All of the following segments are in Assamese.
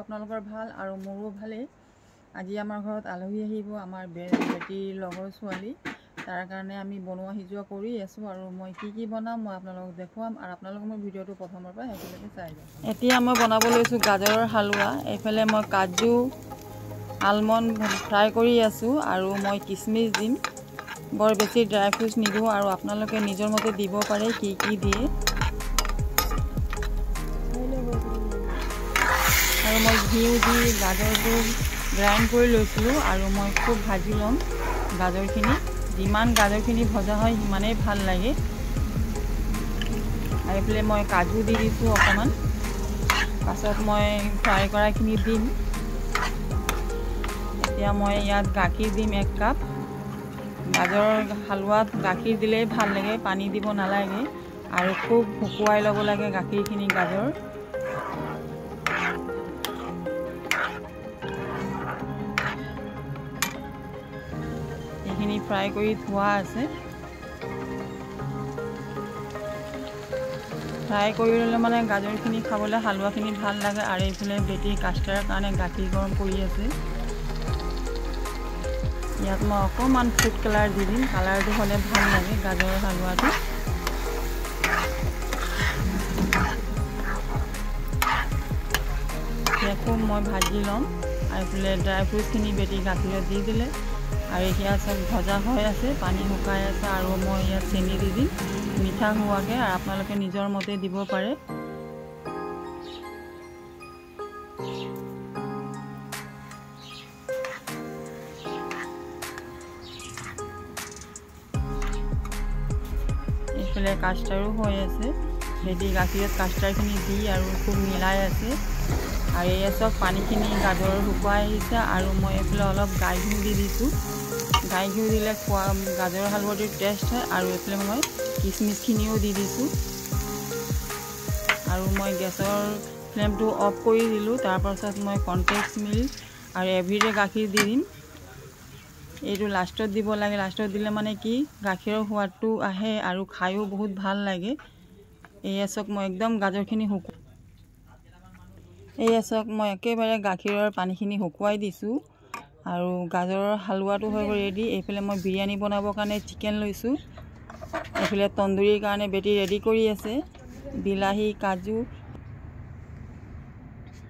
আপোনালোকৰ ভাল আৰু মোৰো ভালেই। আজি আমাৰ ঘৰত আলহী আহিব, আমাৰ বেটীৰ লগৰ ছোৱালী। তাৰ কাৰণে আমি বনোৱা সিজোৱা কৰি আছোঁ আৰু মই কি বনাম মই আপোনালোকক দেখুৱাম আৰু আপোনালোকে মোৰ ভিডিঅ'টো প্ৰথমৰ পৰা শেষলৈকে চাই যাওক। এতিয়া মই বনাব লৈছোঁ গাজৰৰ হালোৱা। এইফালে মই কাজু আলমণ্ড ফ্ৰাই কৰি আছোঁ আৰু মই কিচমিচ দিম। বৰ বেছি ড্ৰাই ফ্ৰুটছ নিদিওঁ আৰু আপোনালোকে নিজৰ মতে দিব পাৰে কি দিয়ে। আৰু মই ঘিউ দি গাজৰটো গ্ৰাইণ্ড কৰি লৈছিলোঁ আৰু মই খুব ভাজি ল'ম গাজৰখিনি। যিমান গাজৰখিনি ভজা হয় সিমানেই ভাল লাগে। আৰু এইফালে মই কাজু দি দিছোঁ অকণমান, পাছত মই ফ্ৰাই কৰাখিনি দিম। এতিয়া মই ইয়াত গাখীৰ দিম 1 কাপ। গাজৰৰ হালোৱাত গাখীৰ দিলেই ভাল লাগে, পানী দিব নালাগে আৰু খুব শুকুৱাই ল'ব লাগে গাখীৰখিনি গাজৰ। এইখিনি ফ্ৰাই কৰি থোৱা আছে। ফ্ৰাই কৰি ল'লে মানে গাজৰখিনি খাবলৈ হালোৱাখিনি ভাল লাগে। আৰু এইফালে বেটী কাষ্টাৰৰ কাৰণে গাখীৰ গৰম কৰি আছে। ইয়াত মই অকণমান ফুড কালাৰ দি দিম, কালাৰটো হ'লে ভাল লাগে গাজৰৰ হালোৱাটো। খুব মই ভাজি ল'ম আৰু এইফালে ড্ৰাই ফ্ৰুটছখিনি বেটী গাখীৰত দি দিলে আৰু এতিয়া চব ভজা হৈ আছে, পানী শুকাই আছে আৰু মই ইয়াত চেনি দি দিম মিঠা হোৱাকৈ, আৰু আপোনালোকে নিজৰ মতে দিব পাৰে। এইফালে কাষ্টাৰো হৈ আছে, বেটী গাখীৰত কাষ্টাৰখিনি দি আৰু খুব মিলাই আছে। আৰু এয়া চব পানীখিনি গাজৰ শুকুৱাই আহিছে আৰু মই এইফালে অলপ গাই ঘিউ দি দিছোঁ। গাই ঘিউ দিলে গাজৰৰ হালোৱাটোৰ টেষ্ট হয়। আৰু এইফালে মই কিচমিচখিনিও দি দিছোঁ আৰু মই গেছৰ ফ্লেমটো অফ কৰি দিলোঁ। তাৰপাছত মই কৰ্ণফ্লেক্স মিল্ক আৰু এভৰিডে গাখীৰ দি দিম। এইটো লাষ্টত দিব লাগে, লাষ্টত দিলে মানে কি গাখীৰৰ সোৱাদটো আহে আৰু খায়ো বহুত ভাল লাগে। এয়া চাওক মই একদম গাজৰখিনি এয়া চাওক মই একেবাৰে গাখীৰৰ পানীখিনি শুকুৱাই দিছোঁ আৰু গাজৰৰ হালোৱাটো হৈ গ'ল ৰেডি। এইফালে মই বিৰিয়ানী বনাবৰ কাৰণে চিকেন লৈছোঁ। এইফালে তন্দুৰীৰ কাৰণে বেটী ৰেডি কৰি আছে, বিলাহী কাজু।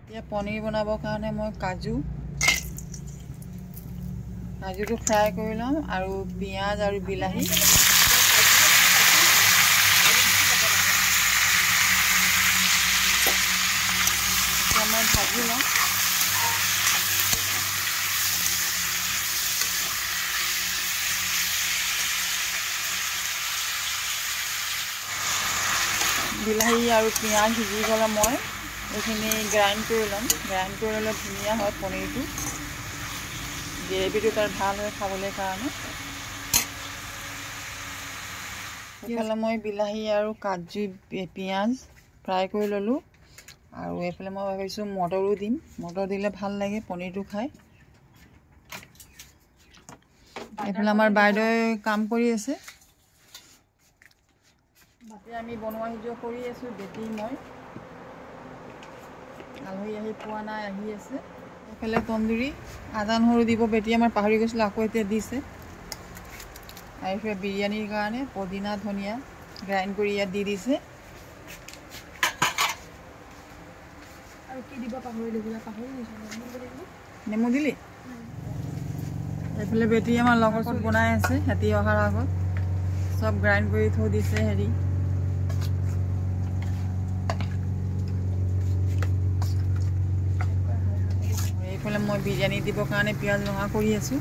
এতিয়া পনীৰ বনাবৰ কাৰণে মই কাজুটো ফ্ৰাই কৰি ল'ম আৰু পিঁয়াজ আৰু বিলাহী। মই ভাজি ল'ম। বিলাহী আৰু পিঁয়াজ সিজি গ'লে মই এইখিনি গ্ৰাইণ্ড কৰি ল'ম। গ্ৰাইণ্ড কৰি ল'লে ধুনীয়া হয় পনীৰটো, গ্ৰেভিটো তাৰ ভাল হয় খাবলৈ কাৰণে। এইফালে মই বিলাহী আৰু কাজু পিঁয়াজ ফ্ৰাই কৰি ল'লোঁ আৰু এইফালে মই ভাবিছোঁ মটৰো দিম। মটৰ দিলে ভাল লাগে পনীৰটো খাই। এইফালে আমাৰ বাইদেৱে কাম কৰি আছে। এতিয়া আমি বনোৱা সিজোৱা কৰি আছোঁ বেটী মই। আলহী আহি পোৱা নাই, আহি আছে। এইফালে তন্দুৰী আদা নহৰু দিব বেটী আমাৰ পাহৰি গৈছিলোঁ, আকৌ এতিয়া দিছে। আৰু এইফালে বিৰিয়ানীৰ কাৰণে পদিনা ধনিয়া গ্ৰাইণ্ড কৰি ইয়াত দি দিছে। আৰু কি দিব পাহৰিলোঁ, নেমু দিলি। এইফালে বেটী আমাৰ লগৰ চব বনাই আছে, সিহঁতি অহাৰ আগত চব গ্ৰাইণ্ড কৰি থৈ দিছে হেৰি। এইফালে মই বিৰিয়ানী দিবৰ কাৰণে পিঁয়াজ ৰঙা কৰি আছোঁ।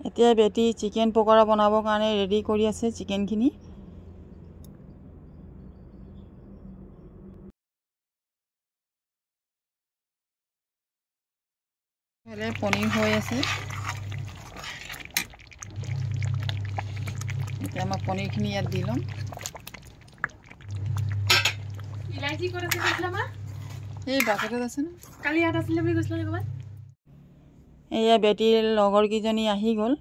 এতিয়া বেটী চিকেন পকৰা বনাবৰ কাৰণে ৰেডি কৰি আছে চিকেনখিনি। পনীৰ হৈ আছে। এতিয়া মই পনীৰখিনি ইয়াত দি ল'ম। এই বাকেটত আছে ন, কালি ইয়াত আছিলে বুলি কৈছিলে ক'ৰবাত। এয়া বেটীৰ লগৰ কেইজনী আহি গ'ল,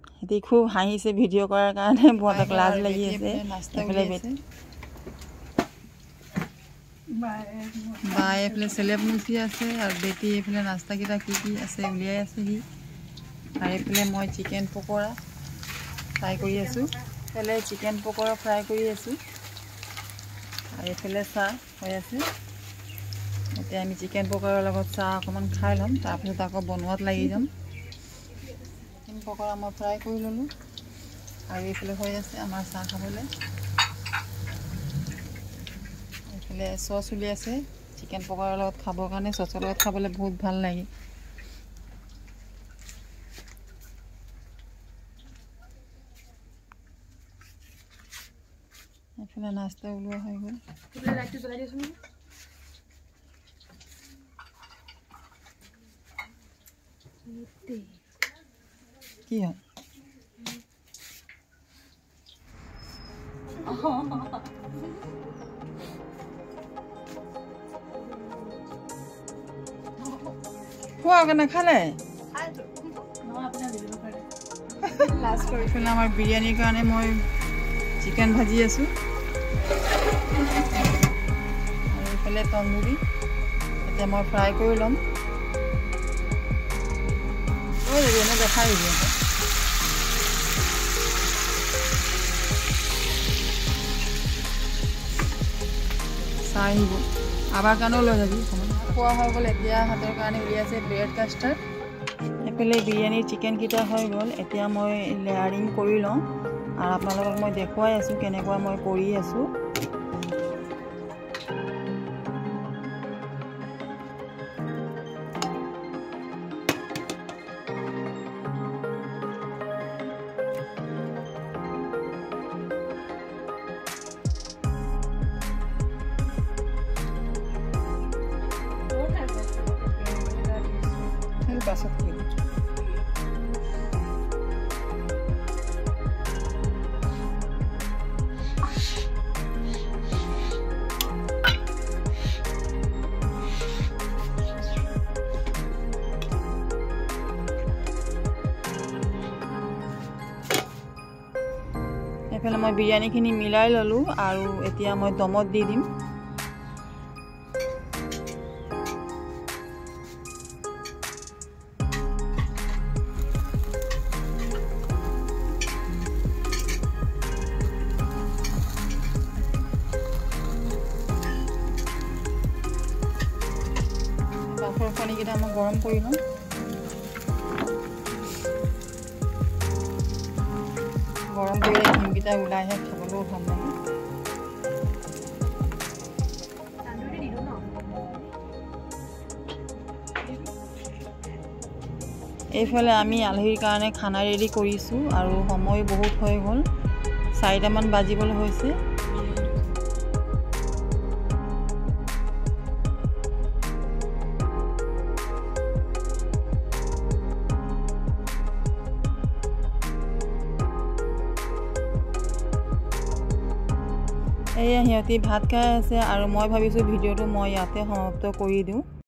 সিহঁতি খুব হাঁহিছে ভিডিঅ' কৰাৰ কাৰণে, বৰ লাজ লাগি আছে। এইফালে বাই এইফালে চেলেপ মুচি আছে আৰু বেটি এইফালে নাস্তাকেইটা কি কি আছে উলিয়াই আছেহি। আৰু এইফালে মই চিকেন পকৰা ফ্ৰাই কৰি আছোঁ। এইফালে চিকেন পকৰা ফ্ৰাই কৰি আছোঁ আৰু এইফালে চাহ হৈ আছে। এতিয়া আমি চিকেন পকৰাৰ লগত চাহ অকণমান খাই ল'ম, তাৰপিছত আকৌ বনোৱাত লাগি যাম। চিকেন পকৰা মই ফ্ৰাই কৰি ল'লোঁ আৰু এইফালে হৈ আছে আমাৰ চাহ খাবলৈ। এইফালে চচ উলিয়াইছে চিকেন পকৰাৰ লগত খাবৰ কাৰণে, চচৰ লগত খাবলৈ বহুত ভাল লাগে। এইফালে নাস্তা ওলোৱা হৈ গ'ল। কি হয়? খোৱা কাৰণে খালে আমাৰ বিৰিয়ানীৰ কাৰণে মই চিকেন ভাজি আছোঁ আৰু এইফালে তন্দুৰী এতিয়া মই ফ্ৰাই কৰি ল'ম। এনে দেখাই দিবি চাহ আহিব আবাৰ কাৰণেও লৈ যাবি। খোৱা হৈ গ'ল, এতিয়া হাতৰ কাৰণে উলিয়াইছে ব্ৰেড কাষ্টাৰ্ড। এইফালে বিৰিয়ানীৰ চিকেনকেইটা হৈ গ'ল, এতিয়া মই লেয়াৰিং কৰি লওঁ আৰু আপোনালোকক মই দেখুৱাই আছোঁ কেনেকুৱা মই কৰি আছোঁ। পাছত কৰি এইফালে মই বিৰিয়ানীখিনি মিলাই ল'লোঁ আৰু এতিয়া মই দমত দি দিম। কাঠৰ পানীকেইটা মই গৰম কৰি লওঁ। গৰম কৰিলে ডিমকেইটা ওলাইহে খাবলৈও ভাল লাগে। এইফালে আমি আলহীৰ কাৰণে খানা ৰেডি কৰিছোঁ আৰু সময় বহুত হৈ গ'ল, 4টামান বাজিবলৈ হৈছে। এয়া সিহঁতি ভাত খাই আছে আৰু মই ভাবিছোঁ ভিডিঅ'টো মই ইয়াতে সমাপ্ত কৰি দিওঁ।